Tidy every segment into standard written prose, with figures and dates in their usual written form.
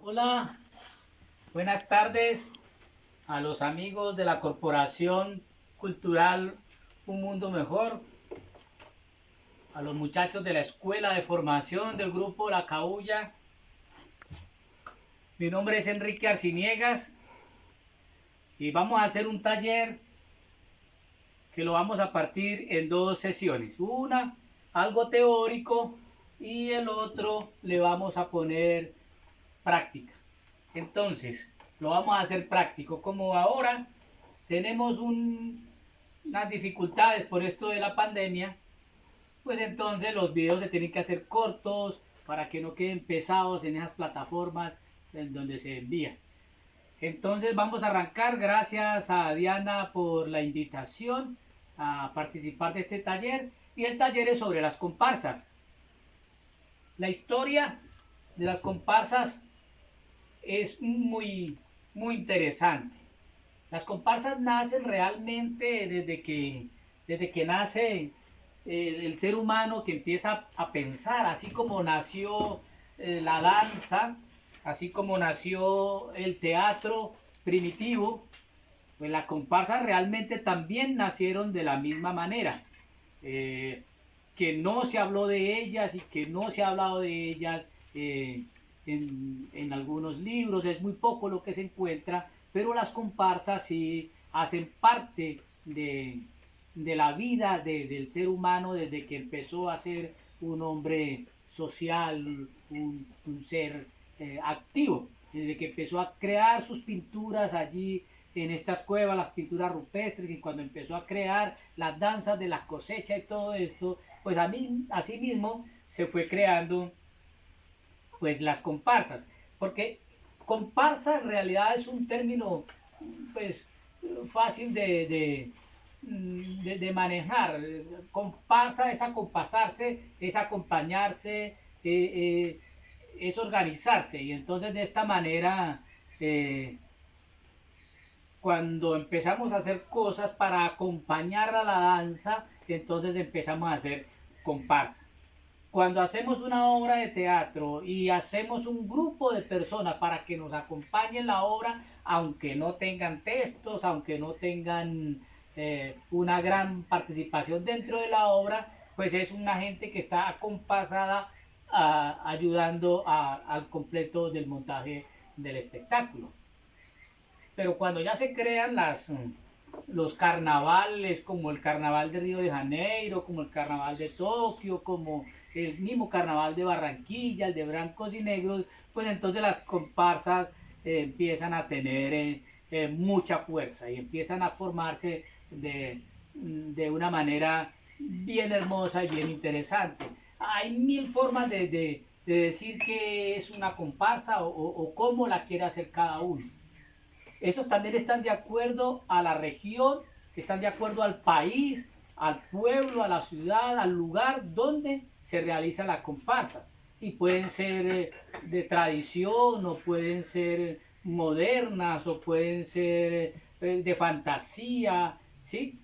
Hola, buenas tardes a los amigos de la Corporación Cultural Un Mundo Mejor, a los muchachos de la Escuela de Formación del Grupo La Caulla. Mi nombre es Enrique Arciniegas y vamos a hacer un taller que lo vamos a partir en dos sesiones. Una, algo teórico, y el otro le vamos a poner práctica. Entonces, lo vamos a hacer práctico. Como ahora tenemos unas dificultades por esto de la pandemia, pues entonces los videos se tienen que hacer cortos para que no queden pesados en esas plataformas en donde se envían. Entonces vamos a arrancar. Gracias a Diana por la invitación a participar de este taller. Y el taller es sobre las comparsas. La historia de las comparsas es muy interesante. Las comparsas nacen realmente desde que nace el ser humano, que empieza a pensar, así como nació la danza, así como nació el teatro primitivo. Pues las comparsas realmente también nacieron de la misma manera. Eh, que no se habló de ellas y que no se ha hablado de ellas en algunos libros, es muy poco lo que se encuentra, pero las comparsas sí hacen parte de la vida del ser humano desde que empezó a ser un hombre social, un ser activo, desde que empezó a crear sus pinturas allí en estas cuevas, las pinturas rupestres, y cuando empezó a crear las danzas de la cosecha y todo esto, pues así mismo se fue creando pues las comparsas, porque comparsa en realidad es un término pues fácil de manejar. Comparsa es acompasarse, es acompañarse, es organizarse, y entonces de esta manera cuando empezamos a hacer cosas para acompañar a la danza, entonces empezamos a hacer comparsa. Cuando hacemos una obra de teatro y hacemos un grupo de personas para que nos acompañen la obra, aunque no tengan textos, aunque no tengan una gran participación dentro de la obra, pues es una gente que está acompasada ayudando al completo del montaje del espectáculo. Pero cuando ya se crean los carnavales, como el carnaval de Río de Janeiro, como el carnaval de Tokio, como el mismo carnaval de Barranquilla, el de blancos y negros, pues entonces las comparsas empiezan a tener mucha fuerza y empiezan a formarse de una manera bien hermosa y bien interesante. Hay mil formas de decir que es una comparsa o cómo la quiere hacer cada uno. Esos también están de acuerdo a la región, están de acuerdo al país, al pueblo, a la ciudad, al lugar donde se realiza la comparsa. Y pueden ser de tradición, o pueden ser modernas, o pueden ser de fantasía, ¿sí?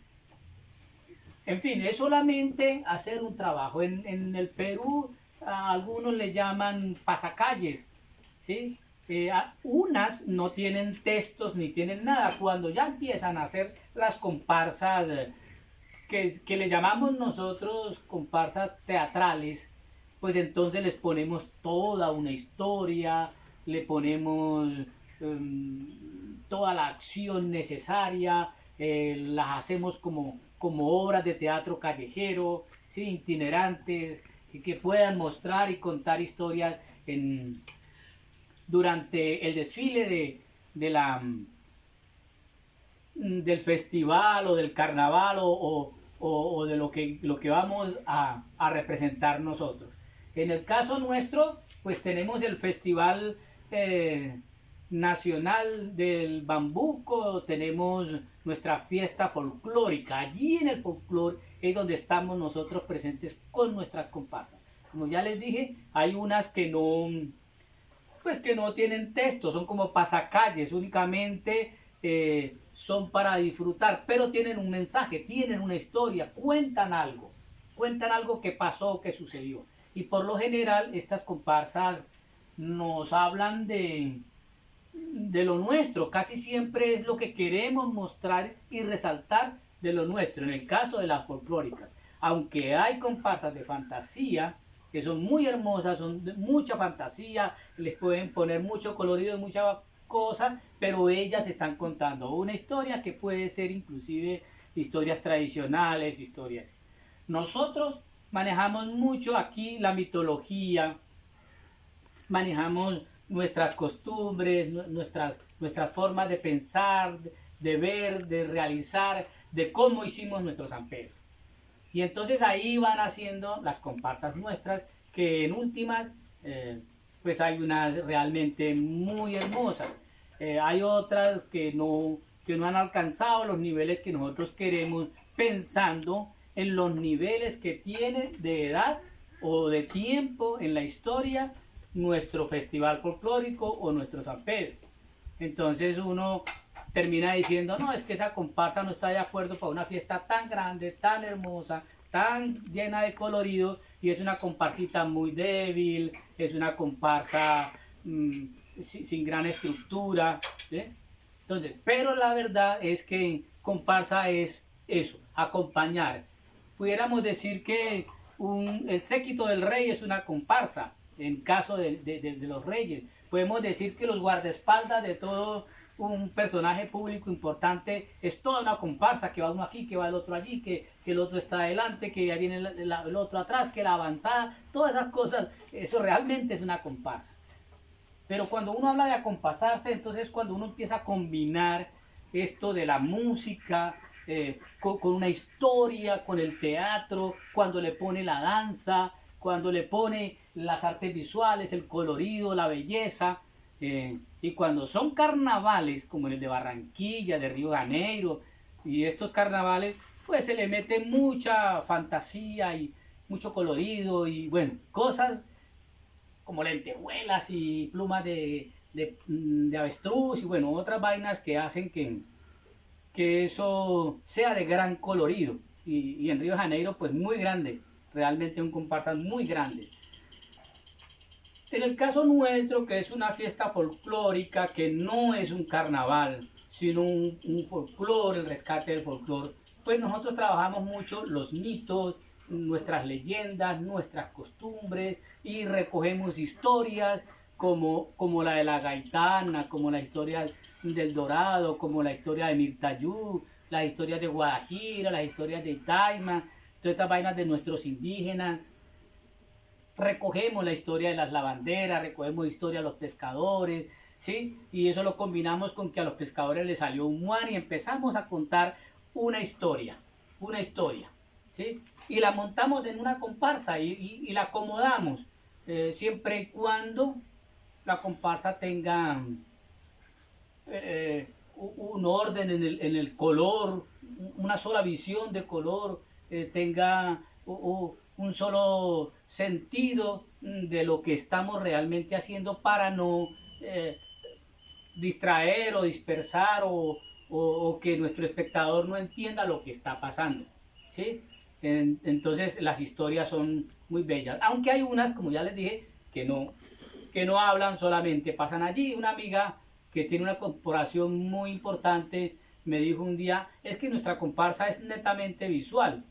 En fin, es solamente hacer un trabajo. En el Perú a algunos le llaman pasacalles, ¿sí? Unas no tienen textos ni tienen nada. Cuando ya empiezan a hacer las comparsas, que le llamamos nosotros comparsas teatrales, pues entonces les ponemos toda una historia, le ponemos toda la acción necesaria, las hacemos como obras de teatro callejero, ¿sí? Itinerantes, que puedan mostrar y contar historias durante el desfile del festival o del carnaval o de lo que vamos a representar nosotros. En el caso nuestro, pues tenemos el Festival Nacional del Bambuco, tenemos nuestra fiesta folclórica. Allí en el folclore es donde estamos nosotros presentes con nuestras comparsas. Como ya les dije, hay unas que no tienen texto, son como pasacalles, únicamente son para disfrutar, pero tienen un mensaje, tienen una historia, cuentan algo que pasó, que sucedió. Y por lo general estas comparsas nos hablan de lo nuestro, casi siempre es lo que queremos mostrar y resaltar de lo nuestro, en el caso de las folclóricas. Aunque hay comparsas de fantasía, que son muy hermosas, son de mucha fantasía, les pueden poner mucho colorido y mucha cosa, pero ellas están contando una historia que puede ser inclusive historias tradicionales, historias. Nosotros manejamos mucho aquí la mitología, manejamos nuestras costumbres, nuestras formas de pensar, de ver, de realizar, de cómo hicimos nuestro San Pedro. Y entonces ahí van haciendo las comparsas nuestras, que en últimas, pues hay unas realmente muy hermosas. Hay otras que no han alcanzado los niveles que nosotros queremos, pensando en los niveles que tiene de edad o de tiempo en la historia nuestro festival folclórico o nuestro San Pedro. Entonces uno termina diciendo, no, es que esa comparsa no está de acuerdo para una fiesta tan grande, tan hermosa, tan llena de colorido, y es una comparsita muy débil, es una comparsa sin gran estructura, ¿sí? Entonces, pero la verdad es que comparsa es eso, acompañar. Pudiéramos decir que el séquito del rey es una comparsa, en caso de los reyes. Podemos decir que los guardaespaldas de todo un personaje público importante es toda una comparsa, que va uno aquí, que va el otro allí, que el otro está adelante, que ya viene el otro atrás, que la avanzada, todas esas cosas, eso realmente es una comparsa. Pero cuando uno habla de acompasarse, entonces cuando uno empieza a combinar esto de la música, con una historia, con el teatro, cuando le pone la danza, cuando le pone las artes visuales, el colorido, la belleza, y cuando son carnavales como el de Barranquilla, de Río de Janeiro, y estos carnavales, pues se le mete mucha fantasía y mucho colorido y bueno, cosas como lentejuelas y plumas de avestruz y bueno, otras vainas que hacen que eso sea de gran colorido. Y en Río de Janeiro, pues muy grande, realmente un comparsa muy grande. En el caso nuestro, que es una fiesta folclórica, que no es un carnaval, sino un folclore, el rescate del folclore, pues nosotros trabajamos mucho los mitos, nuestras leyendas, nuestras costumbres, y recogemos historias como la de la gaitana, como la historia del Dorado, como la historia de Mirtayú, las historias de Guajira, las historias de Itaima, todas estas vainas de nuestros indígenas. Recogemos la historia de las lavanderas, recogemos la historia de los pescadores, ¿sí? Y eso lo combinamos con que a los pescadores les salió un muán y empezamos a contar una historia, ¿sí? Y la montamos en una comparsa y la acomodamos, siempre y cuando la comparsa tenga un orden en el color, una sola visión de color, tenga un solo sentido de lo que estamos realmente haciendo para no distraer o dispersar o que nuestro espectador no entienda lo que está pasando, ¿sí? Entonces las historias son muy bellas, aunque hay unas, como ya les dije, que no hablan, solamente pasan allí. Una amiga que tiene una corporación muy importante me dijo un día, es que nuestra comparsa es netamente visual.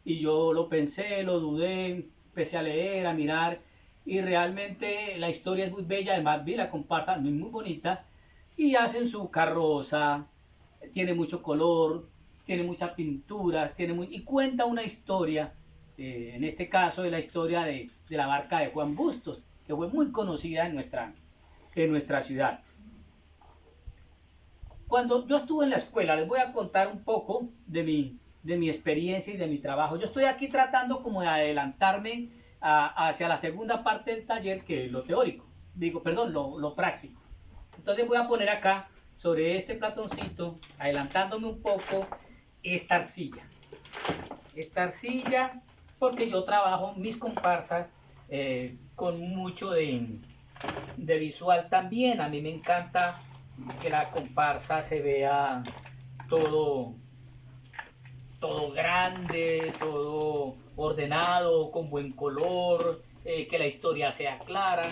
Y yo lo pensé, lo dudé, empecé a leer, a mirar, y realmente la historia es muy bella. Además vi la comparsa, muy, muy bonita, y hacen su carroza, tiene mucho color, tiene muchas pinturas, y cuenta una historia, en este caso de la historia de la barca de Juan Bustos, que fue muy conocida en nuestra ciudad. Cuando yo estuve en la escuela, les voy a contar un poco de mi experiencia y de mi trabajo. Yo estoy aquí tratando como de adelantarme hacia la segunda parte del taller, que es lo teórico, lo práctico. Entonces voy a poner acá, sobre este platoncito, adelantándome un poco, esta arcilla. Porque yo trabajo mis comparsas con mucho de visual también. A mí me encanta que la comparsa se vea todo grande, todo ordenado, con buen color, que la historia sea clara.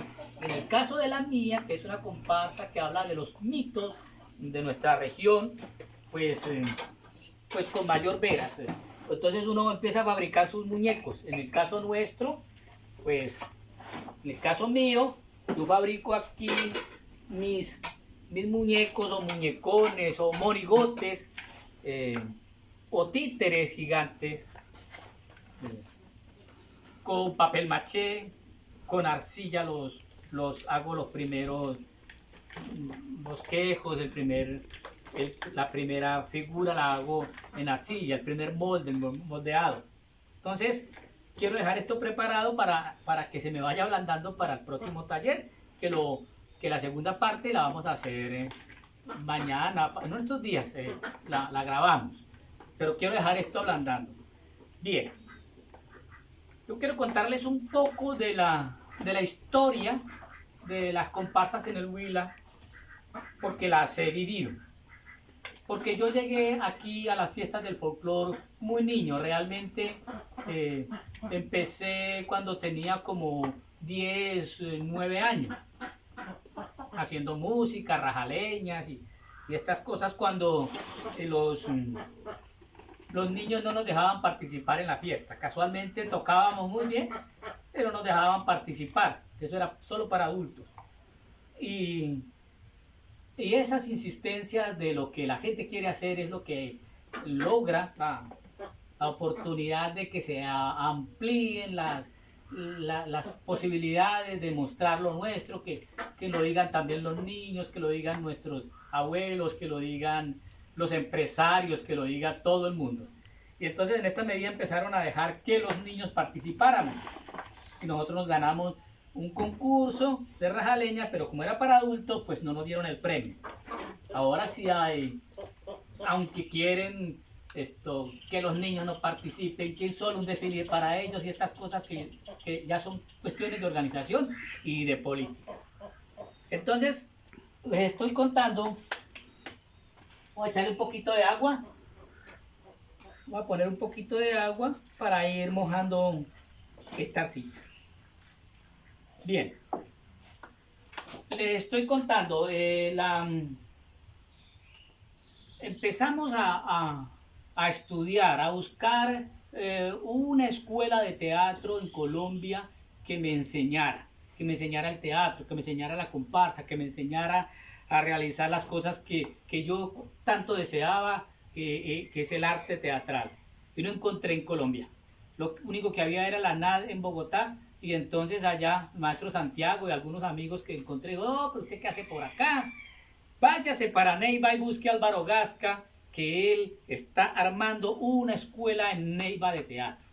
En el caso de la mía, que es una comparsa que habla de los mitos de nuestra región, pues, pues con mayor veras. Entonces uno empieza a fabricar sus muñecos. En el caso nuestro, pues, en el caso mío, yo fabrico aquí mis muñecos o muñecones o monigotes o títeres gigantes con papel maché, con arcilla los hago los primeros bosquejos, la primera figura la hago en arcilla, el primer molde, el moldeado. Entonces, quiero dejar esto preparado para que se me vaya ablandando para el próximo taller, que la segunda parte la vamos a hacer mañana, en estos días, la grabamos. Pero quiero dejar esto ablandando. Bien, yo quiero contarles un poco de la historia de las comparsas en el Huila, porque las he vivido. Porque yo llegué aquí a las fiestas del folclore muy niño, realmente empecé cuando tenía como 10, 9 años, haciendo música, rajaleñas y estas cosas cuando los niños no nos dejaban participar en la fiesta. Casualmente tocábamos muy bien, pero no nos dejaban participar. Eso era solo para adultos. Y esas insistencias de lo que la gente quiere hacer es lo que logra la oportunidad de que se amplíen las posibilidades de mostrar lo nuestro, que lo digan también los niños, que lo digan nuestros abuelos, que lo digan los empresarios, que lo diga todo el mundo. Y entonces en esta medida empezaron a dejar que los niños participaran. Y nosotros nos ganamos un concurso de rajaleña, pero como era para adultos, pues no nos dieron el premio. Ahora sí hay, aunque quieren que los niños no participen, que es solo un desfile para ellos y estas cosas que ya son cuestiones de organización y de política. Entonces, les estoy contando. Voy a echarle un poquito de agua. Voy a poner un poquito de agua para ir mojando esta arcilla. Bien. Les estoy contando. Empezamos a estudiar, a buscar una escuela de teatro en Colombia que me enseñara el teatro, que me enseñara la comparsa, que me enseñara a realizar las cosas que yo tanto deseaba, que es el arte teatral. Y no encontré en Colombia. Lo único que había era la NAD en Bogotá, y entonces allá, maestro Santiago y algunos amigos que encontré, pero ¿usted qué hace por acá? Váyase para Neiva y busque a Álvaro Gasca, que él está armando una escuela en Neiva de teatro.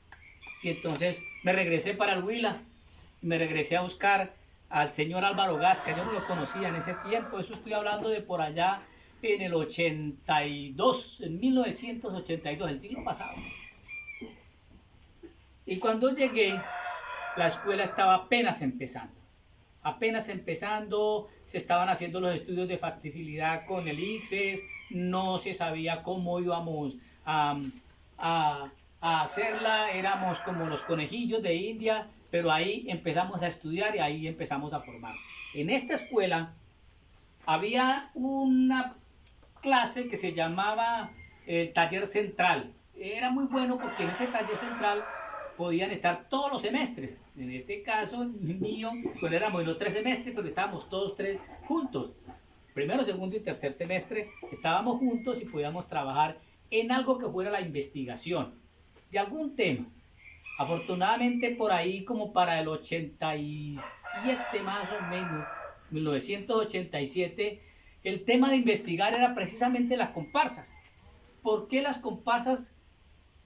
Y entonces me regresé para el Huila, me regresé a buscar al señor Álvaro Gasca. Yo no lo conocía en ese tiempo, eso estoy hablando de por allá en el 82, en 1982, el siglo pasado. Y cuando llegué, la escuela estaba apenas empezando, se estaban haciendo los estudios de factibilidad con el ICFES, no se sabía cómo íbamos a hacerla, éramos como los conejillos de India, pero ahí empezamos a estudiar y ahí empezamos a formar. En esta escuela había una clase que se llamaba taller central. Era muy bueno porque en ese taller central podían estar todos los semestres. En este caso mío, pues éramos en los 3 semestres, pero estábamos todos 3 juntos. Primero, segundo y tercer semestre estábamos juntos y podíamos trabajar en algo que fuera la investigación de algún tema. Afortunadamente por ahí como para el 87 más o menos, 1987, el tema de investigar era precisamente las comparsas. ¿Por qué las comparsas?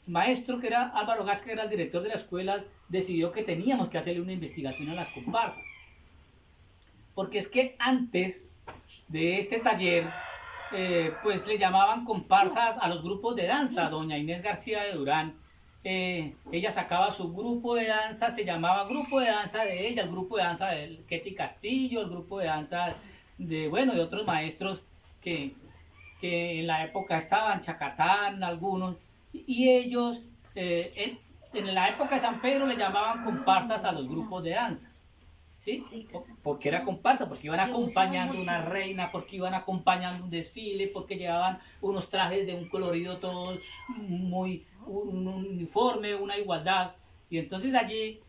Maestro, que era Álvaro Gasca, que era el director de la escuela, decidió que teníamos que hacerle una investigación a las comparsas. Porque es que antes de este taller, pues le llamaban comparsas a los grupos de danza. Doña Inés García de Durán, ella sacaba su grupo de danza, se llamaba grupo de danza de ella, el grupo de danza de Ketty Castillo, el grupo de danza de otros maestros que en la época estaban, Chacatán, algunos, y ellos en la época de San Pedro le llamaban comparsas a los grupos de danza. ¿sí? Porque era comparsa, porque iban acompañando una reina, porque iban acompañando un desfile, porque llevaban unos trajes de un colorido todo muy, un uniforme, una igualdad. Y entonces allí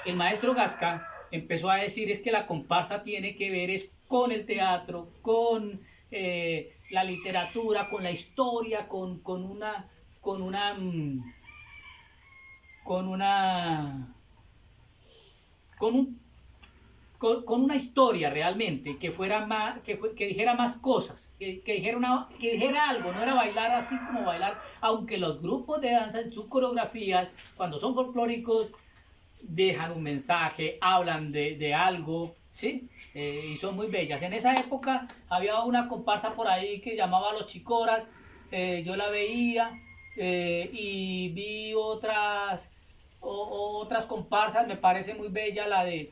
el maestro Gasca empezó a decir es que la comparsa tiene que ver es con el teatro, con la literatura, con la historia, con una, con una, con un con una historia realmente que fuera más, que dijera más cosas, que dijera algo, no era bailar así como bailar, aunque los grupos de danza en sus coreografías, cuando son folclóricos, dejan un mensaje, hablan de algo, ¿sí? Y son muy bellas. En esa época había una comparsa por ahí que llamaba Los Chicoras, yo la veía y vi otras comparsas, me parece muy bella la de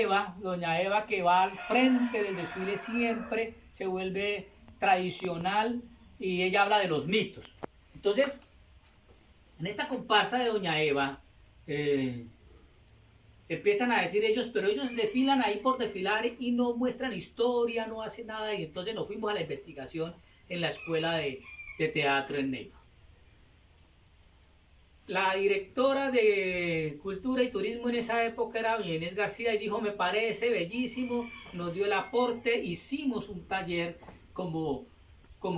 Eva, doña Eva, que va al frente del desfile siempre, se vuelve tradicional y ella habla de los mitos. Entonces, en esta comparsa de doña Eva, eh, empiezan a decir ellos, pero ellos desfilan ahí por desfilar y no muestran historia, no hacen nada, y entonces nos fuimos a la investigación en la escuela de teatro en Neiva. La directora de Cultura y Turismo en esa época era Inés García y dijo, me parece bellísimo, nos dio el aporte, hicimos un taller como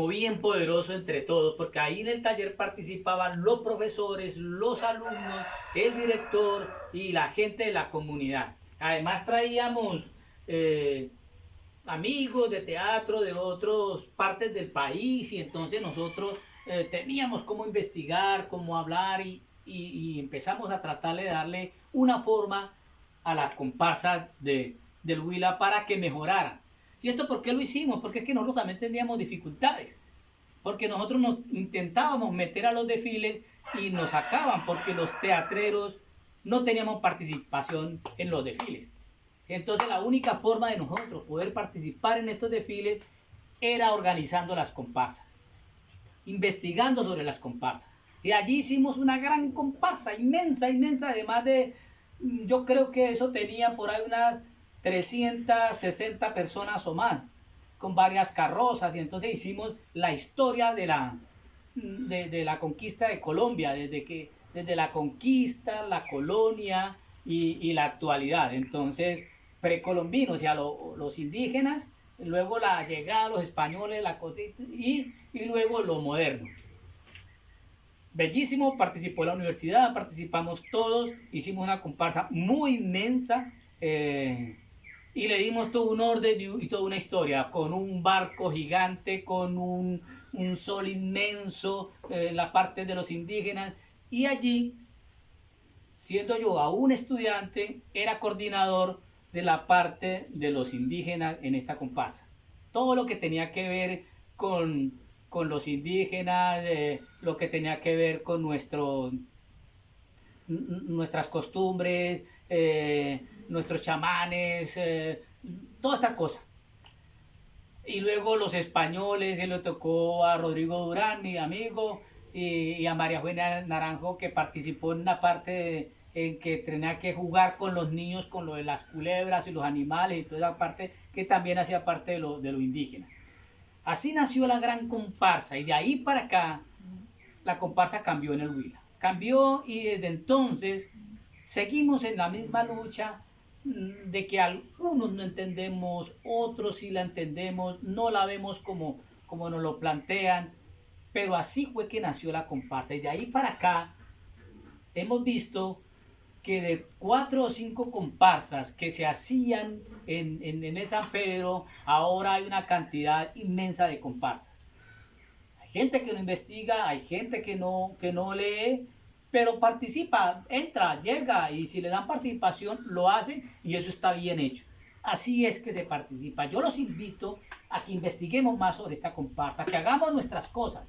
bien poderoso entre todos, porque ahí en el taller participaban los profesores, los alumnos, el director y la gente de la comunidad. Además traíamos amigos de teatro de otras partes del país y entonces nosotros teníamos cómo investigar, cómo hablar y empezamos a tratar de darle una forma a la comparsa del Huila para que mejoraran. ¿Y esto por qué lo hicimos? Porque es que nosotros también teníamos dificultades. Porque nosotros nos intentábamos meter a los desfiles y nos sacaban porque los teatreros no teníamos participación en los desfiles. Entonces la única forma de nosotros poder participar en estos desfiles era organizando las comparsas, investigando sobre las comparsas. Y allí hicimos una gran comparsa, inmensa, inmensa, además de, yo creo que eso tenía por ahí unas 360 personas o más, con varias carrozas, y entonces hicimos la historia de la conquista de Colombia, desde la conquista, la colonia y la actualidad. Entonces, precolombinos, o sea, los indígenas, luego la llegada de los españoles, y luego lo moderno. Bellísimo, participó la universidad, participamos todos, hicimos una comparsa muy inmensa y le dimos todo un orden y toda una historia, con un barco gigante, con un sol inmenso, la parte de los indígenas, y allí, siendo yo aún estudiante, era coordinador de la parte de los indígenas en esta comparsa. Todo lo que tenía que ver con los indígenas, lo que tenía que ver con nuestras costumbres, nuestros chamanes, toda esta cosa. Y luego los españoles, se le tocó a Rodrigo Durán, mi amigo, y a María Juana Naranjo, que participó en una parte en que tenía que jugar con los niños con lo de las culebras y los animales y toda esa parte que también hacía parte de lo indígena. Así nació la gran comparsa y de ahí para acá la comparsa cambió en el Huila. Cambió y desde entonces seguimos en la misma lucha de que algunos no entendemos, otros sí la entendemos, no la vemos como nos lo plantean, pero así fue que nació la comparsa y de ahí para acá hemos visto que de 4 o 5 comparsas que se hacían en el San Pedro, ahora hay una cantidad inmensa de comparsas. Hay gente que no investiga, hay gente que no lee, pero participa, entra, llega y si le dan participación lo hacen y eso está bien hecho. Así es que se participa. Yo los invito a que investiguemos más sobre esta comparsa, que hagamos nuestras cosas,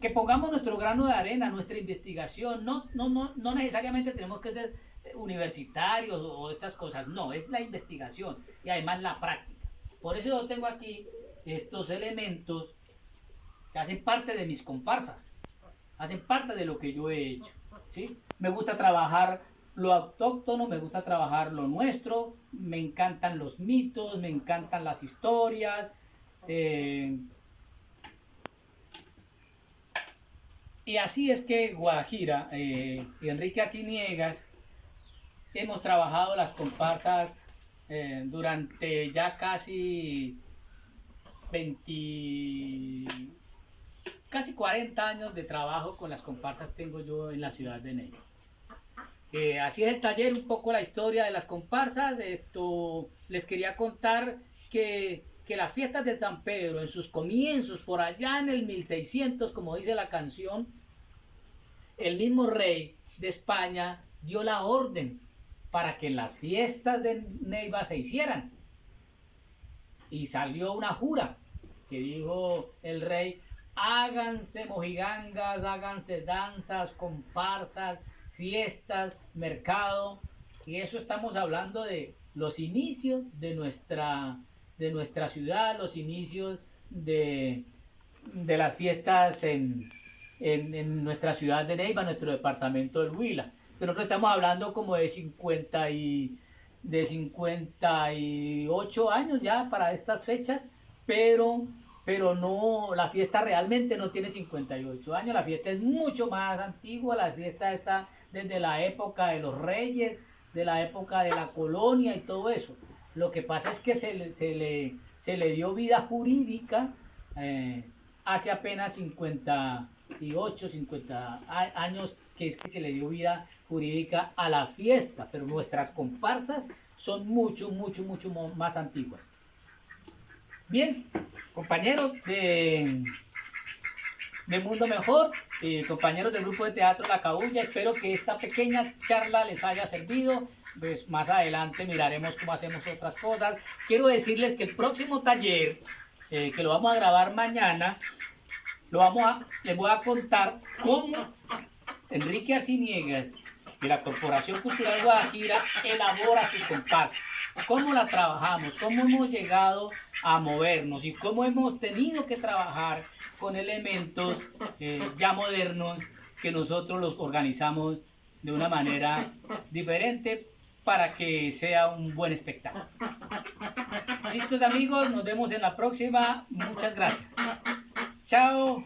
que pongamos nuestro grano de arena, nuestra investigación. No necesariamente tenemos que ser universitarios o estas cosas, no, es la investigación y además la práctica. Por eso yo tengo aquí estos elementos que hacen parte de mis comparsas, hacen parte de lo que yo he hecho, ¿sí? Me gusta trabajar lo autóctono, me gusta trabajar lo nuestro, me encantan los mitos, me encantan las historias. Y así es que Guajira, Enrique Arciniegas, hemos trabajado las comparsas durante ya casi 20, casi 40 años de trabajo con las comparsas tengo yo en la ciudad de Neiva. Así es el taller, un poco la historia de las comparsas. Esto les quería contar que las fiestas de San Pedro en sus comienzos, por allá en el 1600, como dice la canción, el mismo rey de España dio la orden para que las fiestas de Neiva se hicieran. Y salió una jura que dijo el rey: háganse mojigangas, háganse danzas, comparsas, fiestas, mercado. Y eso estamos hablando de los inicios de nuestra ciudad, los inicios de las fiestas en nuestra ciudad de Neiva, nuestro departamento del Huila. Nosotros estamos hablando como de 58 años ya para estas fechas, pero no, la fiesta realmente no tiene 58 años, la fiesta es mucho más antigua, la fiesta está desde la época de los reyes, de la época de la colonia y todo eso. Lo que pasa es que se le dio vida jurídica hace apenas 58, 50 años, que es que se le dio vida jurídica a la fiesta, pero nuestras comparsas son mucho más antiguas. Bien, compañeros de Mundo Mejor, compañeros del grupo de teatro La Cabulla, espero que esta pequeña charla les haya servido. Pues más adelante miraremos cómo hacemos otras cosas. Quiero decirles que el próximo taller, que lo vamos a grabar mañana, les voy a contar cómo Enrique Arciniegas de la Corporación Cultural Guajira elabora su comparsa, cómo la trabajamos, cómo hemos llegado a movernos y cómo hemos tenido que trabajar con elementos ya modernos que nosotros los organizamos de una manera diferente para que sea un buen espectáculo. Listos amigos, nos vemos en la próxima. Muchas gracias. Chao.